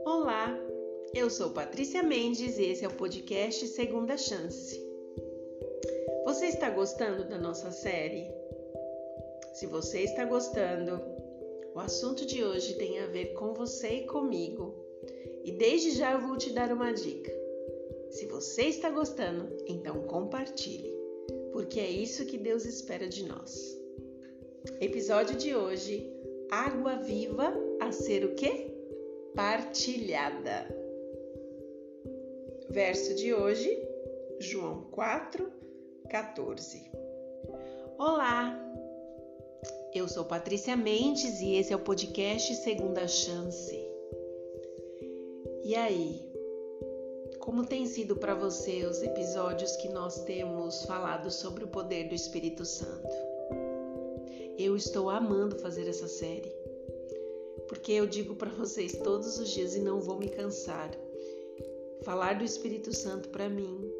Olá, eu sou Patrícia Mendes e esse é o podcast Segunda Chance. Você está gostando da nossa série? Se você está gostando, o assunto de hoje tem a ver com você e comigo. E desde já eu vou te dar uma dica. Se você está gostando, então compartilhe, porque é isso que Deus espera de nós. Episódio de hoje, água viva a ser o quê? Partilhada. Verso de hoje, João 4:14. Olá, eu sou Patrícia Mendes e esse é o podcast Segunda Chance. E aí, como tem sido para você os episódios que nós temos falado sobre o poder do Espírito Santo? Eu estou amando fazer essa série, porque eu digo para vocês todos os dias e não vou me cansar. Falar do Espírito Santo para mim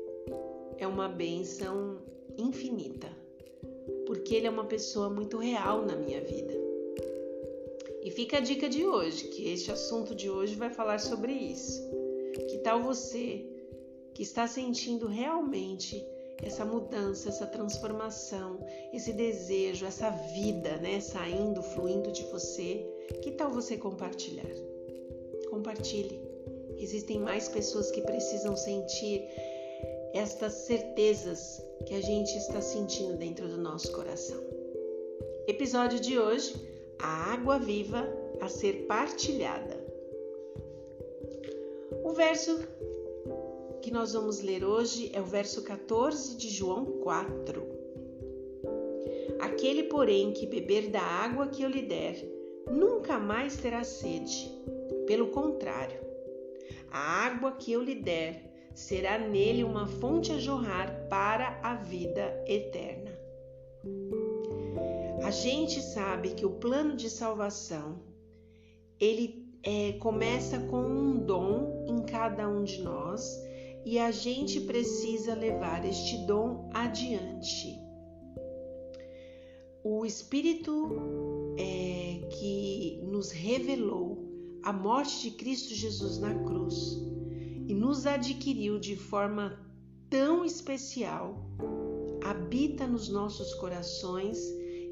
é uma bênção infinita, porque ele é uma pessoa muito real na minha vida. E fica a dica de hoje, que este assunto de hoje vai falar sobre isso. Que tal você que está sentindo realmente essa mudança, essa transformação, esse desejo, essa vida, saindo, fluindo de você? Que tal você compartilhar? Compartilhe. Existem mais pessoas que precisam sentir estas certezas que a gente está sentindo dentro do nosso coração. Episódio de hoje, a água viva a ser partilhada. O verso que nós vamos ler hoje é o verso 14 de João 4. Aquele, porém, que beber da água que eu lhe der, nunca mais terá sede. Pelo contrário, a água que eu lhe der será nele uma fonte a jorrar para a vida eterna. A gente sabe que o plano de salvação, ele começa com um dom em cada um de nós e a gente precisa levar este dom adiante. O Espírito que nos revelou a morte de Cristo Jesus na cruz e nos adquiriu de forma tão especial, habita nos nossos corações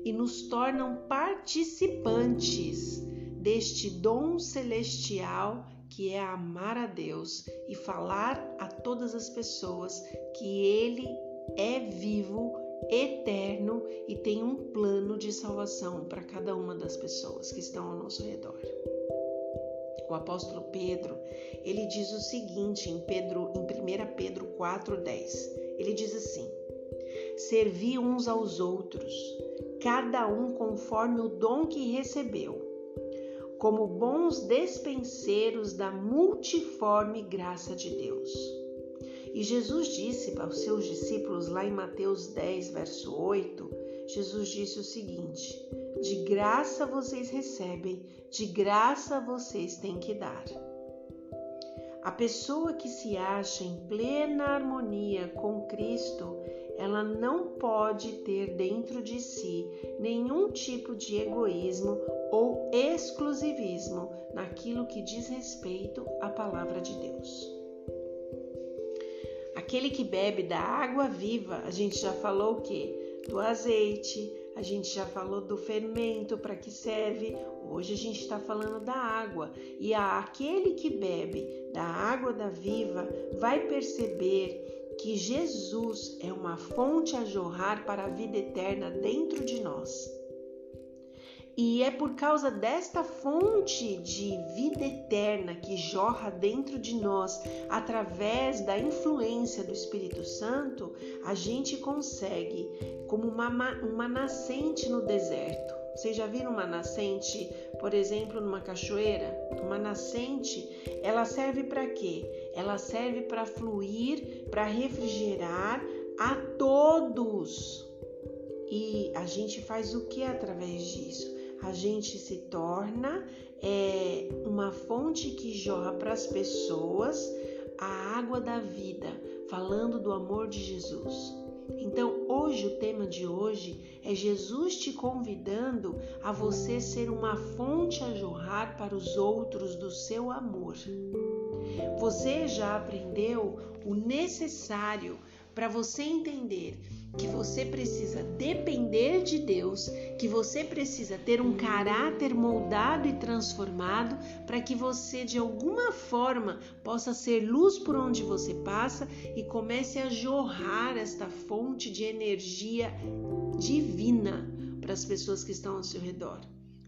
e nos tornam participantes deste dom celestial que é amar a Deus e falar a todas as pessoas que Ele é vivo, eterno e tem um plano de salvação para cada uma das pessoas que estão ao nosso redor. O apóstolo Pedro, ele diz o seguinte em 1 Pedro 4:10. Ele diz assim: servi uns aos outros, cada um conforme o dom que recebeu, como bons despenseiros da multiforme graça de Deus. E Jesus disse aos seus discípulos lá em Mateus 10, verso 8, Jesus disse o seguinte: de graça vocês recebem, de graça vocês têm que dar. A pessoa que se acha em plena harmonia com Cristo, ela não pode ter dentro de si nenhum tipo de egoísmo ou exclusivismo naquilo que diz respeito à palavra de Deus. Aquele que bebe da água viva, a gente já falou o quê? Do azeite, a gente já falou do fermento para que serve, hoje a gente está falando da água. E aquele que bebe da água da viva vai perceber que Jesus é uma fonte a jorrar para a vida eterna dentro de nós. E é por causa desta fonte de vida eterna que jorra dentro de nós, através da influência do Espírito Santo, a gente consegue, como uma nascente no deserto. Vocês já viram uma nascente, por exemplo, numa cachoeira? Uma nascente, ela serve para quê? Ela serve para fluir, para refrigerar a todos. E a gente faz o que através disso? A gente se torna uma fonte que jorra para as pessoas a água da vida, falando do amor de Jesus. Então, hoje, o tema de hoje é Jesus te convidando a você ser uma fonte a jorrar para os outros do seu amor. Você já aprendeu o necessário para você entender que você precisa depender de Deus, que você precisa ter um caráter moldado e transformado para que você de alguma forma possa ser luz por onde você passa e comece a jorrar esta fonte de energia divina para as pessoas que estão ao seu redor,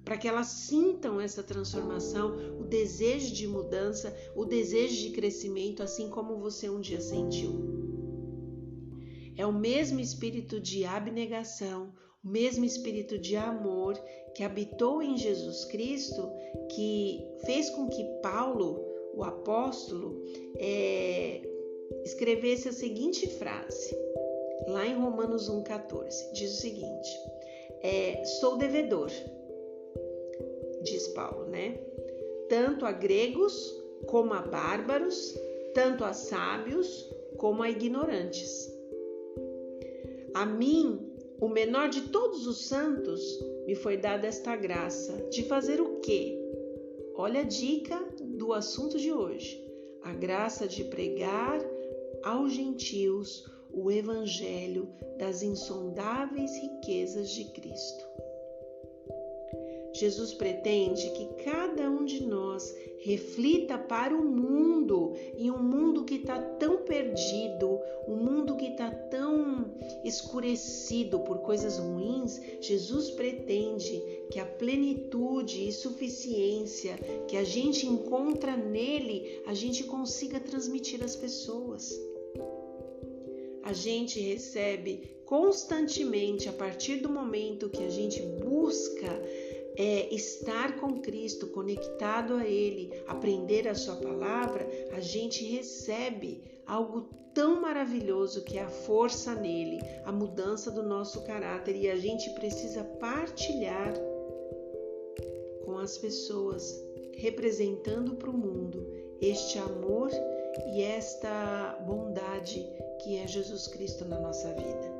para que elas sintam essa transformação, o desejo de mudança, o desejo de crescimento, assim como você um dia sentiu. É o mesmo espírito de abnegação, o mesmo espírito de amor que habitou em Jesus Cristo, que fez com que Paulo, o apóstolo, escrevesse a seguinte frase, lá em Romanos 1,14, diz o seguinte: sou devedor, diz Paulo, né? Tanto a gregos como a bárbaros, tanto a sábios como a ignorantes. A mim, o menor de todos os santos, me foi dada esta graça de fazer o quê? Olha a dica do assunto de hoje. A graça de pregar aos gentios o evangelho das insondáveis riquezas de Cristo. Jesus pretende que cada um de nós reflita para o mundo, e um mundo que está tão perdido, um mundo que está tão escurecido por coisas ruins. Jesus pretende que a plenitude e suficiência que a gente encontra nele, a gente consiga transmitir às pessoas. A gente recebe constantemente, a partir do momento que a gente busca estar com Cristo, conectado a Ele, aprender a sua palavra, a gente recebe algo tão maravilhoso que é a força nele, a mudança do nosso caráter, e a gente precisa partilhar com as pessoas, representando para o mundo este amor e esta bondade que é Jesus Cristo na nossa vida.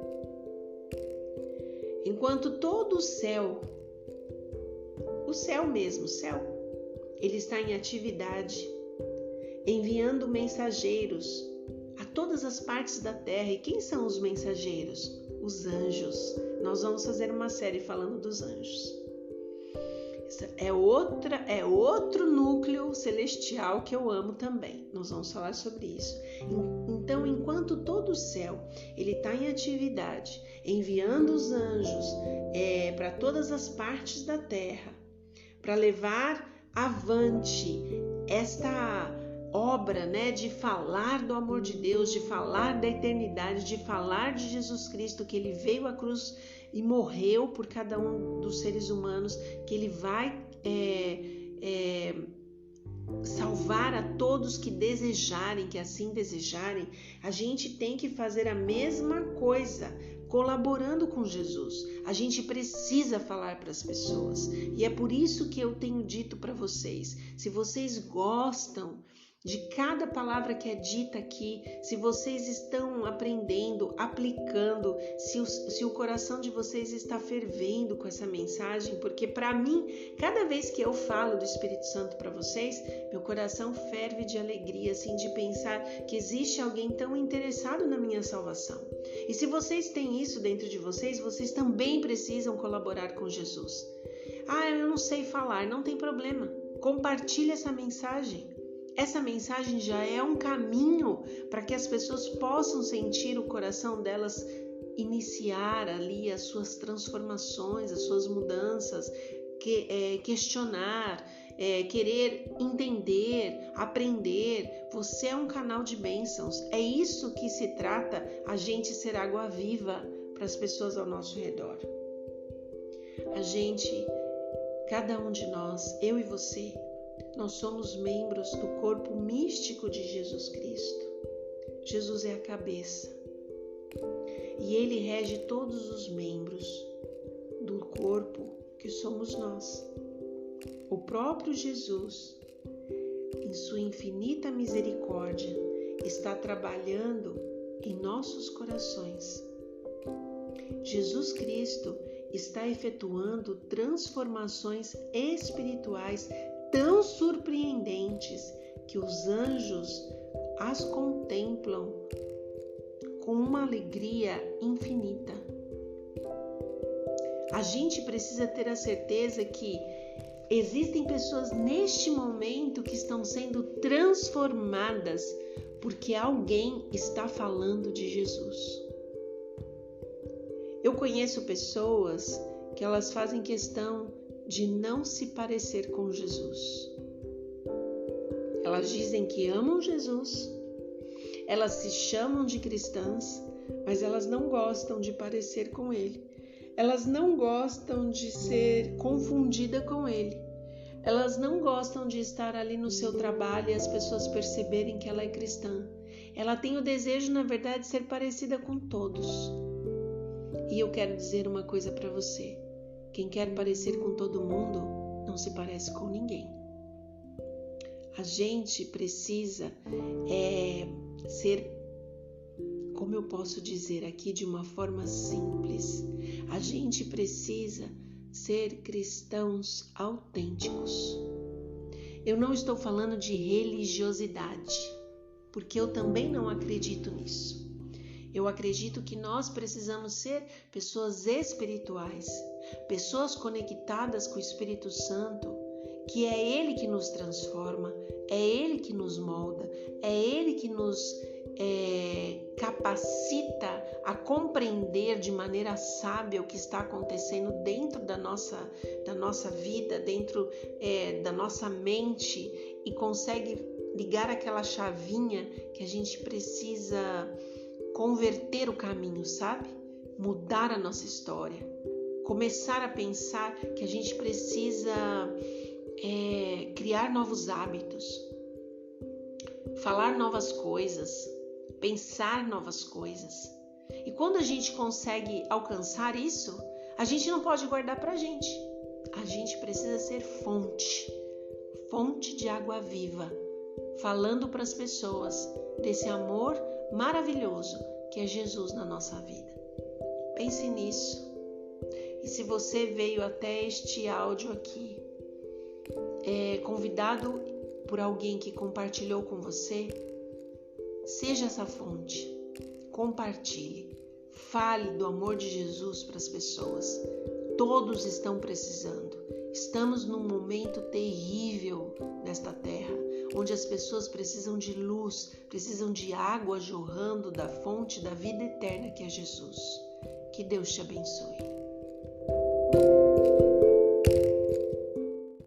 Enquanto todo o céu mesmo, ele está em atividade, enviando mensageiros a todas as partes da terra. E quem são os mensageiros? Os anjos. Nós vamos fazer uma série falando dos anjos. É outro núcleo celestial que eu amo também. Nós vamos falar sobre isso. Então, enquanto todo o céu ele está em atividade, enviando os anjos para todas as partes da terra, para levar avante esta obra, de falar do amor de Deus, de falar da eternidade, de falar de Jesus Cristo, que ele veio à cruz e morreu por cada um dos seres humanos, que ele vai salvar a todos que desejarem, que assim desejarem. A gente tem que fazer a mesma coisa, colaborando com Jesus. A gente precisa falar para as pessoas. E é por isso que eu tenho dito para vocês, se vocês gostam de cada palavra que é dita aqui, se vocês estão aprendendo, aplicando, se o coração de vocês está fervendo com essa mensagem, porque para mim, cada vez que eu falo do Espírito Santo para vocês, meu coração ferve de alegria, assim, de pensar que existe alguém tão interessado na minha salvação. E se vocês têm isso dentro de vocês, vocês também precisam colaborar com Jesus. Eu não sei falar, não tem problema. Compartilhe essa mensagem. Essa mensagem já é um caminho para que as pessoas possam sentir o coração delas iniciar ali as suas transformações, as suas mudanças, questionar, querer entender, aprender. Você é um canal de bênçãos. É isso que se trata, a gente ser água viva para as pessoas ao nosso redor. Cada um de nós, eu e você, nós somos membros do corpo místico de Jesus Cristo. Jesus é a cabeça e ele rege todos os membros do corpo que somos nós. O próprio Jesus, em sua infinita misericórdia, está trabalhando em nossos corações Jesus Cristo está efetuando transformações espirituais tão surpreendentes que os anjos as contemplam com uma alegria infinita. A gente precisa ter a certeza que existem pessoas neste momento que estão sendo transformadas porque alguém está falando de Jesus. Eu conheço pessoas que elas fazem questão de não se parecer com Jesus. Elas dizem que amam Jesus, elas se chamam de cristãs, mas elas não gostam de parecer com Ele. Elas não gostam de ser confundida com Ele. Elas não gostam de estar ali no seu trabalho e as pessoas perceberem que ela é cristã. Ela tem o desejo, na verdade, de ser parecida com todos. E eu quero dizer uma coisa para você. Quem quer parecer com todo mundo, não se parece com ninguém. A gente precisa ser, como eu posso dizer aqui de uma forma simples, a gente precisa ser cristãos autênticos. Eu não estou falando de religiosidade, porque eu também não acredito nisso. Eu acredito que nós precisamos ser pessoas espirituais, pessoas conectadas com o Espírito Santo, que é Ele que nos transforma, é Ele que nos molda, é Ele que nos capacita a compreender de maneira sábia o que está acontecendo dentro da nossa vida, dentro da nossa mente, e consegue ligar aquela chavinha que a gente precisa converter o caminho, sabe? Mudar a nossa história. Começar a pensar que a gente precisa criar novos hábitos, falar novas coisas, pensar novas coisas. E quando a gente consegue alcançar isso, a gente não pode guardar pra gente. A gente precisa ser fonte de água viva, falando para as pessoas desse amor maravilhoso que é Jesus na nossa vida. Pense nisso. E se você veio até este áudio aqui, convidado por alguém que compartilhou com você, seja essa fonte. Compartilhe. Fale do amor de Jesus para as pessoas. Todos estão precisando. Estamos num momento terrível nesta terra, onde as pessoas precisam de luz, precisam de água jorrando da fonte da vida eterna que é Jesus. Que Deus te abençoe.